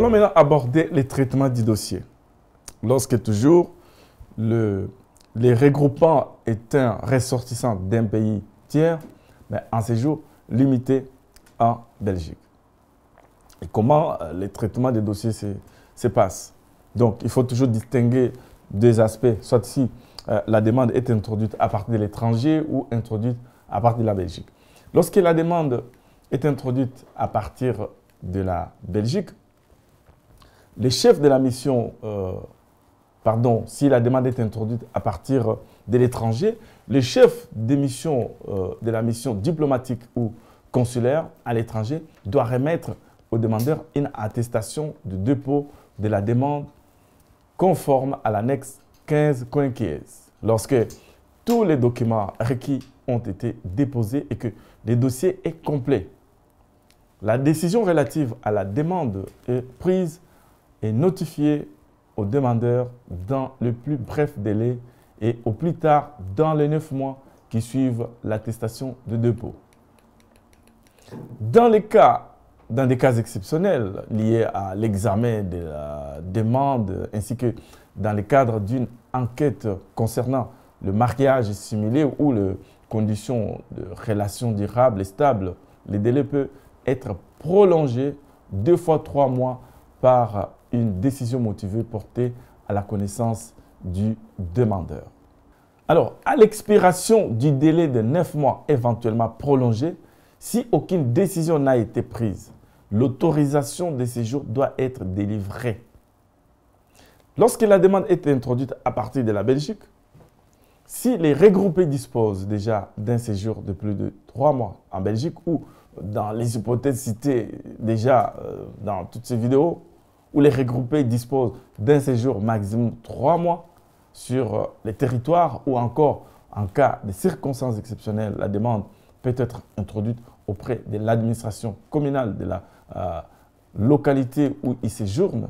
Nous allons maintenant aborder les traitements du dossier. Lorsque toujours les regroupants est un ressortissant d'un pays tiers, mais en séjour limité en Belgique. Et comment les traitements des dossiers se passent? Donc, il faut toujours distinguer deux aspects, soit si la demande est introduite à partir de l'étranger ou introduite à partir de la Belgique. Lorsque la demande est introduite à partir de la Belgique, les chefs de la mission, si la demande est introduite à partir de l'étranger, les chefs de la mission diplomatique ou consulaire à l'étranger doivent remettre au demandeur une attestation de dépôt de la demande conforme à l'annexe 15.15 lorsque tous les documents requis ont été déposés et que le dossier est complet. La décision relative à la demande est prise et notifiée au demandeur dans le plus bref délai et au plus tard dans les 9 mois qui suivent l'attestation de dépôt. Dans des cas exceptionnels liés à l'examen de la demande ainsi que dans le cadre d'une enquête concernant le mariage simulé ou les conditions de relations durables et stables, le délai peut être prolongé 2 fois 3 mois par une décision motivée portée à la connaissance du demandeur. Alors, à l'expiration du délai de 9 mois éventuellement prolongé, si aucune décision n'a été prise, l'autorisation de séjour doit être délivrée. Lorsque la demande est introduite à partir de la Belgique, si les regroupés disposent déjà d'un séjour de plus de 3 mois en Belgique ou dans les hypothèses citées déjà dans toutes ces vidéos, où les regroupés disposent d'un séjour maximum 3 mois sur les territoires ou encore en cas de circonstances exceptionnelles, la demande peut être introduite auprès de l'administration communale de la localité où il séjourne.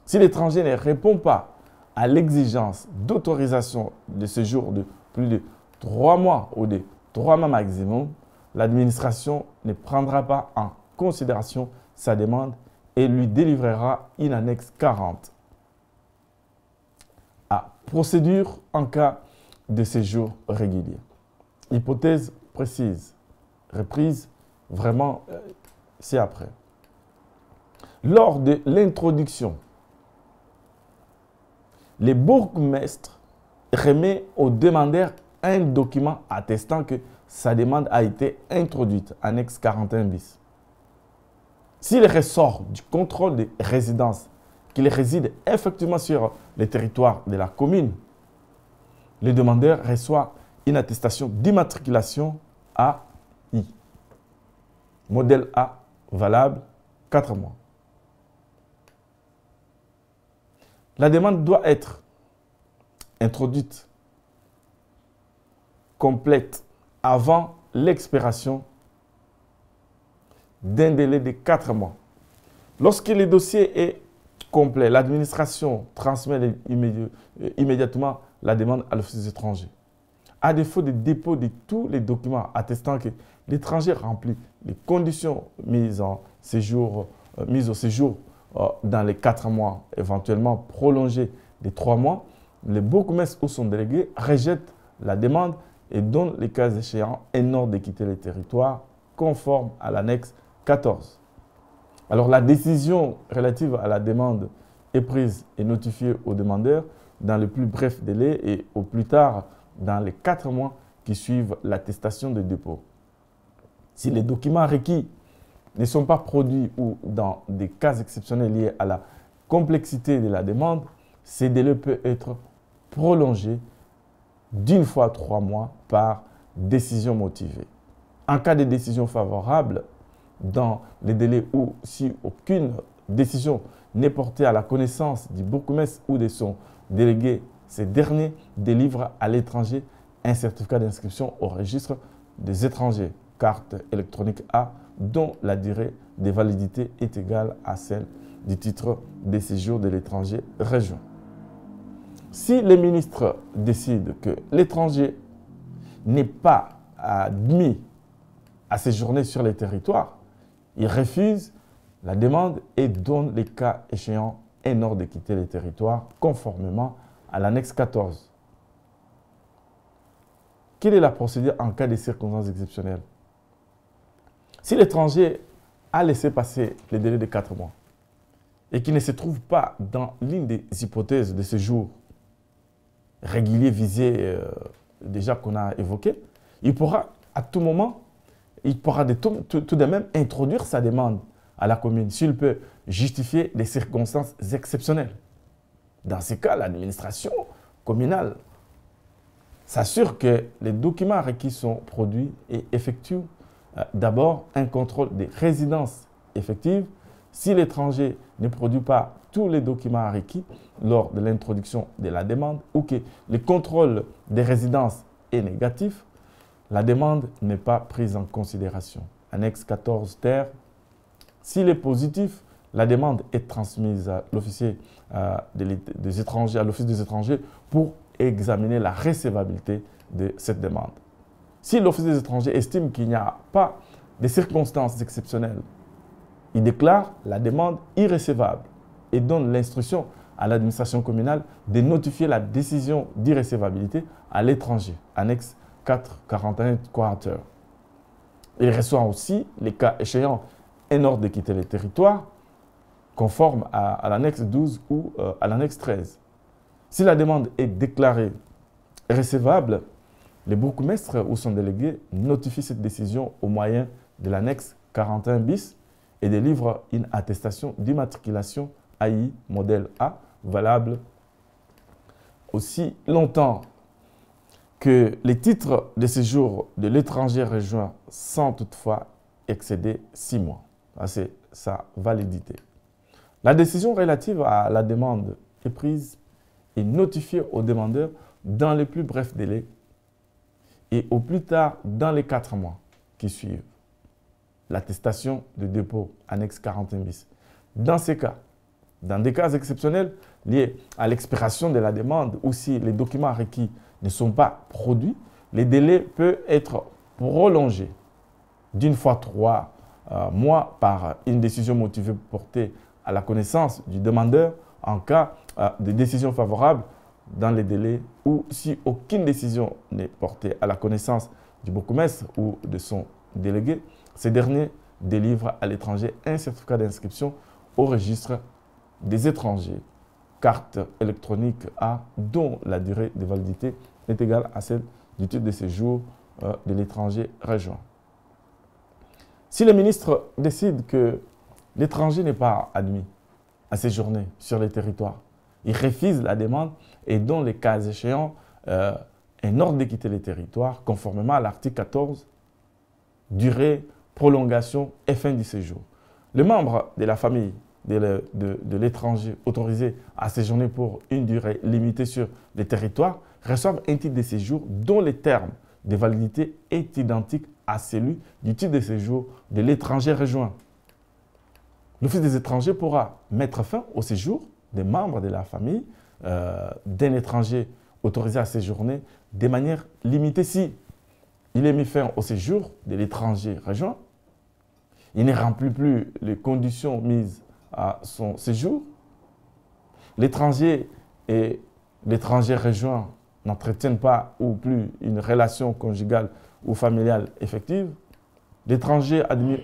Si l'étranger ne répond pas à l'exigence d'autorisation de séjour de plus de 3 mois ou de 3 mois maximum, l'administration ne prendra pas en considération sa demande et lui délivrera une annexe 40 à procédure en cas de séjour régulier. Hypothèse précise, reprise, vraiment, c'est après. Lors de l'introduction, le bourgmestre remet au demandeur un document attestant que sa demande a été introduite, annexe 41 bis. S'il ressort du contrôle des résidences qu'il réside effectivement sur le territoire de la commune, le demandeur reçoit une attestation d'immatriculation AI. Modèle A, valable 4 mois. La demande doit être introduite complète avant l'expiration d'un délai de 4 mois. Lorsque le dossier est complet, l'administration transmet immédiatement la demande à l'office étranger. À défaut de dépôt de tous les documents attestant que l'étranger remplit les conditions mises au séjour dans les 4 mois, éventuellement prolongées de 3 mois, le bourgmestre ou son délégué rejette la demande et donne, les cas échéants, un ordre de quitter le territoire conforme à l'annexe 14. Alors, la décision relative à la demande est prise et notifiée au demandeur dans le plus bref délai et au plus tard dans les 4 mois qui suivent l'attestation de dépôt. Si les documents requis ne sont pas produits ou dans des cas exceptionnels liés à la complexité de la demande, ces délais peuvent être prolongés d'1 fois 3 mois par décision motivée. En cas de décision favorable, dans les délais où si aucune décision n'est portée à la connaissance du bourgmestre ou de son délégué, ces derniers délivrent à l'étranger un certificat d'inscription au registre des étrangers, carte électronique A, dont la durée de validité est égale à celle du titre de séjour de l'étranger région. Si le ministre décide que l'étranger n'est pas admis à séjourner sur les territoires, il refuse la demande et donne les cas échéants un ordre de quitter le territoire conformément à l'annexe 14. Quelle est la procédure en cas de circonstances exceptionnelles? Si l'étranger a laissé passer le délai de 4 mois et qu'il ne se trouve pas dans l'une des hypothèses de séjour régulier visé déjà qu'on a évoqué, il pourra à tout moment, il pourra tout de même introduire sa demande à la commune s'il peut justifier des circonstances exceptionnelles. Dans ces cas, l'administration communale s'assure que les documents requis sont produits et effectue d'abord un contrôle des résidences effectives. Si l'étranger ne produit pas tous les documents requis lors de l'introduction de la demande ou que le contrôle des résidences est négatif, la demande n'est pas prise en considération. Annexe 14 ter. S'il est positif, la demande est transmise à l'officier des étrangers, à l'office des étrangers pour examiner la recevabilité de cette demande. Si l'office des étrangers estime qu'il n'y a pas de circonstances exceptionnelles, il déclare la demande irrecevable et donne l'instruction à l'administration communale de notifier la décision d'irrecevabilité à l'étranger. Annexe 4, 41 quarter. Il reçoit aussi, les cas échéants, un ordre de quitter le territoire conforme à l'annexe 12 ou à l'annexe 13. Si la demande est déclarée recevable, le bourgmestre ou son délégué notifie cette décision au moyen de l'annexe 41 bis et délivre une attestation d'immatriculation AI modèle A valable aussi longtemps que les titres de séjour de l'étranger rejoint sans toutefois excéder 6 mois. C'est sa validité. La décision relative à la demande est prise et notifiée au demandeur dans les plus brefs délais et au plus tard dans les 4 mois qui suivent. L'attestation de dépôt, annexe 41 bis. Dans ces cas, dans des cas exceptionnels liés à l'expiration de la demande ou si les documents requis ne sont pas produits, les délais peuvent être prolongés d'une fois 3 mois par une décision motivée portée à la connaissance du demandeur en cas de décision favorable dans les délais ou si aucune décision n'est portée à la connaissance du bourgmestre ou de son délégué, ce dernier délivre à l'étranger un certificat d'inscription au registre des étrangers, carte électronique A dont la durée de validité est égale à celle du titre de séjour de l'étranger rejoint. Si le ministre décide que l'étranger n'est pas admis à séjourner sur le territoire, il refuse la demande et donne les cas échéants un ordre de quitter le territoire conformément à l'article 14, durée, prolongation et fin du séjour. Les membres de la famille de l'étranger autorisé à séjourner pour une durée limitée sur le territoire reçoivent un titre de séjour dont le terme de validité est identique à celui du titre de séjour de l'étranger rejoint. L'Office des étrangers pourra mettre fin au séjour des membres de la famille d'un étranger autorisé à séjourner de manière limitée si il est mis fin au séjour de l'étranger rejoint, il ne remplit plus les conditions mises à son séjour, l'étranger et l'étranger rejoint n'entretiennent pas ou plus une relation conjugale ou familiale effective, l'étranger admis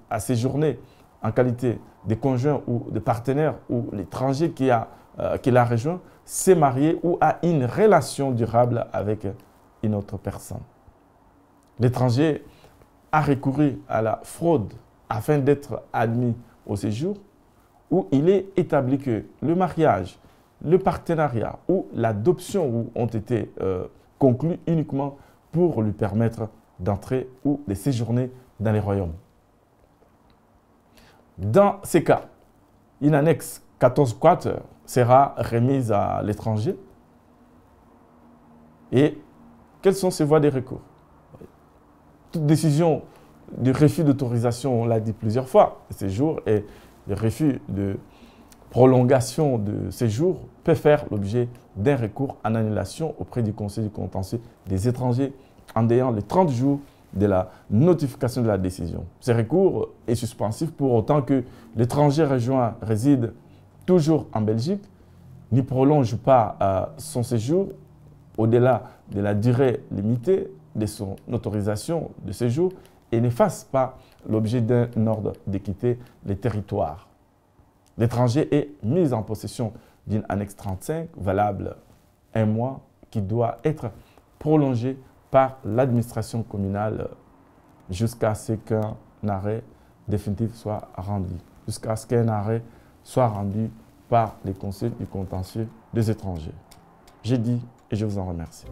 à séjourner en qualité de conjoint ou de partenaire ou l'étranger qui l'a rejoint s'est marié ou a une relation durable avec une autre personne. L'étranger a recouru à la fraude afin d'être admis au séjour où il est établi que le mariage, le partenariat ou l'adoption ont été conclus uniquement pour lui permettre d'entrer ou de séjourner dans les royaumes. Dans ces cas, une annexe 14 quater sera remise à l'étranger. Et quelles sont ses voies de recours? Toute décision de refus d'autorisation, on l'a dit plusieurs fois, de séjour et le refus de prolongation de séjour peut faire l'objet d'un recours en annulation auprès du Conseil du contentieux des étrangers en ayant les 30 jours de la notification de la décision. Ce recours est suspensif pour autant que l'étranger rejoint réside toujours en Belgique, n'y prolonge pas son séjour au-delà de la durée limitée de son autorisation de séjour et ne fasse pas l'objet d'un ordre de quitter le territoire. L'étranger est mis en possession d'une annexe 35 valable 1 mois qui doit être prolongée par l'administration communale jusqu'à ce qu'un arrêt définitif soit rendu, jusqu'à ce qu'un arrêt soit rendu par les conseils du contentieux des étrangers. J'ai dit et je vous en remercie.